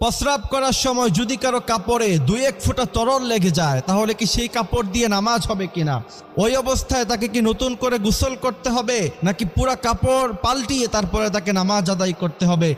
প্রস্রাব করার সময় যদি কারো কাপড়ে 2-1 ফোঁটা তরল লেগে যায় তাহলে কি সেই কাপড় দিয়ে নামাজ হবে কিনা? ওই অবস্থায় তাকে কি নতুন করে গোসল করতে হবে নাকি পুরা কাপড় পাল্টিয়ে তারপরে তাকে নামাজ আদায় করতে হবে?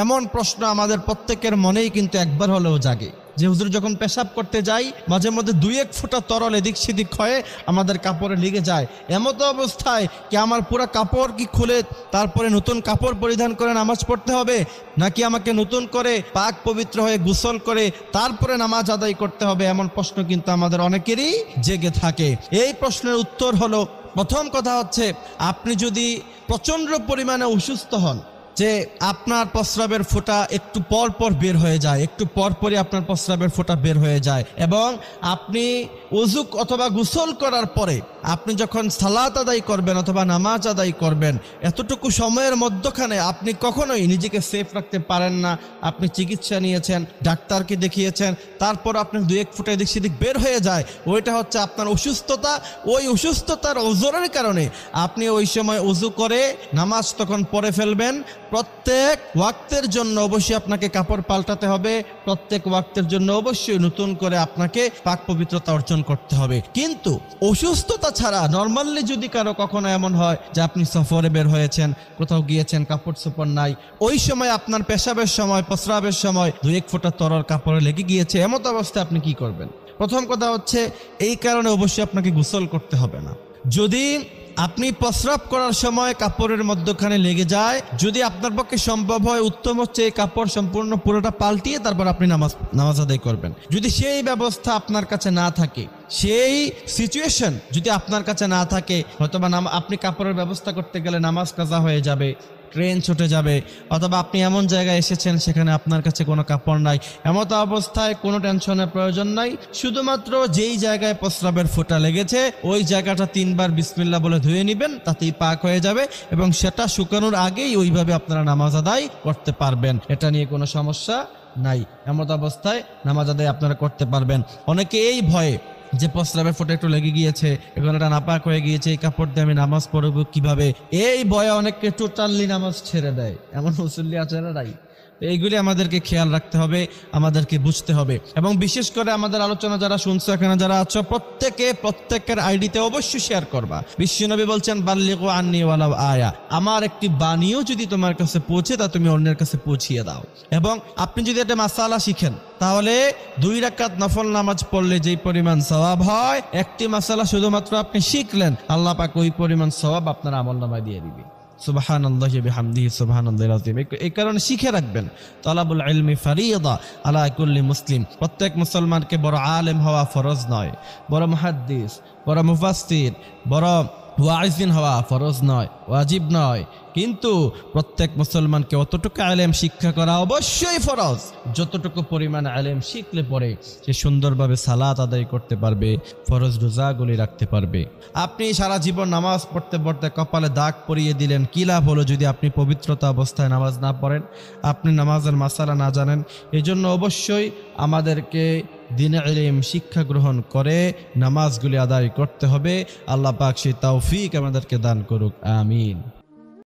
এমন প্রশ্ন আমাদের প্রত্যেকের মনেই কিন্তু একবার হলেও জাগে যে হুজুর যখন পেশাব করতে যাই মাঝে মধ্যে 2-1 ফোঁটা তরল এদিক সেদিক হয়ে আমাদের কাপড়ে লেগে যায়। এমতো অবস্থায় কি আমার পুরো কাপড় কি খুলে তারপরে নতুন কাপড় পরিধান করে নামাজ পড়তে হবে নাকি আমাকে নতুন করে পাক পবিত্র হয়ে গোসল করে তারপরে নামাজ আদায় করতে হবে? এমন প্রশ্ন কিন্তু আমাদের অনেকেরই জেগে থাকে। এই প্রশ্নের উত্তর হলো, প্রথম কথা হচ্ছে আপনি যদি প্রচণ্ড পরিমাণে অসুস্থ হন, যে আপনার প্রস্রাবের ফোঁটা একটু পর পর বের হয়ে যায়, একটু পরপরই আপনার প্রস্রাবের ফোঁটা বের হয়ে যায় এবং আপনি ওযু অথবা গোসল করার পরে আপনি যখন সালাত আদায় করবেন অথবা নামাজ আদায় করবেন, এতটুকু সময়ের মধ্যখানে আপনি কখনোই নিজেকে সেফ রাখতে পারেন না। আপনি চিকিৎসা নিয়েছেন, ডাক্তারকে দেখিয়েছেন, তারপর আপনি 2-1 ফোঁটা এদিক সেদিক বের হয়ে যায়, ওইটা হচ্ছে আপনার অসুস্থতা। ওই অসুস্থতার ওজরের কারণে আপনি ওই সময় ওযু করে নামাজ তখন পড়ে ফেলবেন। প্রত্যেক ওয়াক্তের জন্য অবশ্যই আপনাকে কাপড় পাল্টাতে হবে, প্রত্যেক ওয়াক্তের জন্য অবশ্যই নতুন করে আপনাকে পাক পবিত্রতা অর্জন করতে হবে। কিন্তু অসুস্থতা ছাড়া নর্মালি যদি কারো কখনো এমন হয় যে আপনি সফরে বের হয়েছেন, কোথাও গিয়েছেন, কাপড় চোপড় নাই, ওই সময় আপনার পেশাবের সময় প্রস্রাবের সময় 2-1 ফোঁটা তরল কাপড়ে লেগে গিয়েছে, এমত অবস্থায় আপনি কি করবেন? প্রথম কথা হচ্ছে এই কারণে অবশ্যই আপনাকে গোসল করতে হবে না। যদি আপনি প্রস্রাব করার সময় কাপড়ের মধ্যখানে লেগে যায়, যদি আপনার পক্ষে সম্ভব হয়, উত্তম হচ্ছে এই কাপড় সম্পূর্ণ পুরোটা পাল্টিয়ে তারপর আপনি নামাজ আদায় করবেন। যদি সেই ব্যবস্থা আপনার কাছে না থাকে, সেই সিচুয়েশন যদি আপনার কাছে না থাকে, হয়তোবা আপনি কাপড়ের ব্যবস্থা করতে গেলে নামাজ কাজা হয়ে যাবে, ট্রেন ছুটে যাবে, অথবা আপনি এমন জায়গায় এসেছেন সেখানে আপনার কাছে কোনো কাপড় নাই, এমত অবস্থায় কোনো টেনশনের প্রয়োজন নাই। শুধুমাত্র যেই জায়গায় প্রস্রাবের ফোঁটা লেগেছে ওই জায়গাটা 3 বার বিসমিল্লাহ বলে ধুয়ে নেবেন, তাতেই পাক হয়ে যাবে এবং সেটা শুকানোর আগেই ওইভাবে আপনারা নামাজ আদায় করতে পারবেন। এটা নিয়ে কোনো সমস্যা নাই। এমত অবস্থায় নামাজ আদায় আপনারা করতে পারবেন। অনেকে এই ভয়ে যে প্রস্রাবের ফোঁটা একটু লেগে গিয়েছে, এখন এটা নাপাক হয়ে গিয়েছে, এই কাপড় দিয়ে আমি নামাজ পড়ব কিভাবে, এই ভয়ে অনেককে টোটালি নামাজ ছেড়ে দেয়। এমন মুসল্লি আছে না নাই? এইগুলি আমাদেরকে খেয়াল রাখতে হবে, আমাদেরকে বুঝতে হবে। এবং বিশেষ করে আমাদের আলোচনা যারা শুনছো, এখানে যারা আছো, প্রত্যেকের আইডিতে অবশ্যই শেয়ার করবা। বিশ্বনবী বলছেন বাল্লিগু আন্নী ওয়ালাউ আয়া, আমার একটি বাণীও যদি তোমার কাছে পৌঁছে তা তুমি অন্যের কাছে পৌঁছিয়ে দাও। এবং আপনি যদি একটা মাসালা শিখেন তাহলে 2 রাকাত নফল নামাজ পড়লে যেই পরিমাণ সওয়াব হয়, একটি মাসালা শুধুমাত্র আপনি শিখলেন, আল্লাহ পাক ওই পরিমাণ সওয়াব আপনার আমলনামায় দিয়ে দিবে। সুবহানাল্লাহি বিহামদিহি সুবহানাল্লাহিল আযীম। এই কারণে শিখে রাখবেন, তালাবুল ইলমি ফারিদা আলা কুল্লি মুসলিম। প্রত্যেক মুসলমানকে বড় আলেম হওয়া ফরজ নয়, বড় মুহাদ্দিস, বড় মুফাসসির, বড় ওয়াইজিন হওয়া ফরজ নয়, ওয়াজিব নয়, কিন্তু প্রত্যেক মুসলমানকে অতটুকু আলেম শিক্ষা করা অবশ্যই ফরজ যতটুকু পরিমাণ আলেম শিখলে পরে সে সুন্দরভাবে সালাত আদায় করতে পারবে, ফরজ রোজাগুলি রাখতে পারবে। আপনি সারা জীবন নামাজ পড়তে পড়তে কপালে দাগ পরিয়ে দিলেন, কি লাভ হলো যদি আপনি পবিত্রতা অবস্থায় নামাজ না পড়েন, আপনি নামাজের মাসালা না জানেন? এই জন্য অবশ্যই আমাদেরকে দ্বীনে ইলম শিক্ষা গ্রহণ করে নামাজগুলি আদায় করতে হবে। আল্লাহ পাক সেই তৌফিক আমাদেরকে দান করুক, আমিন।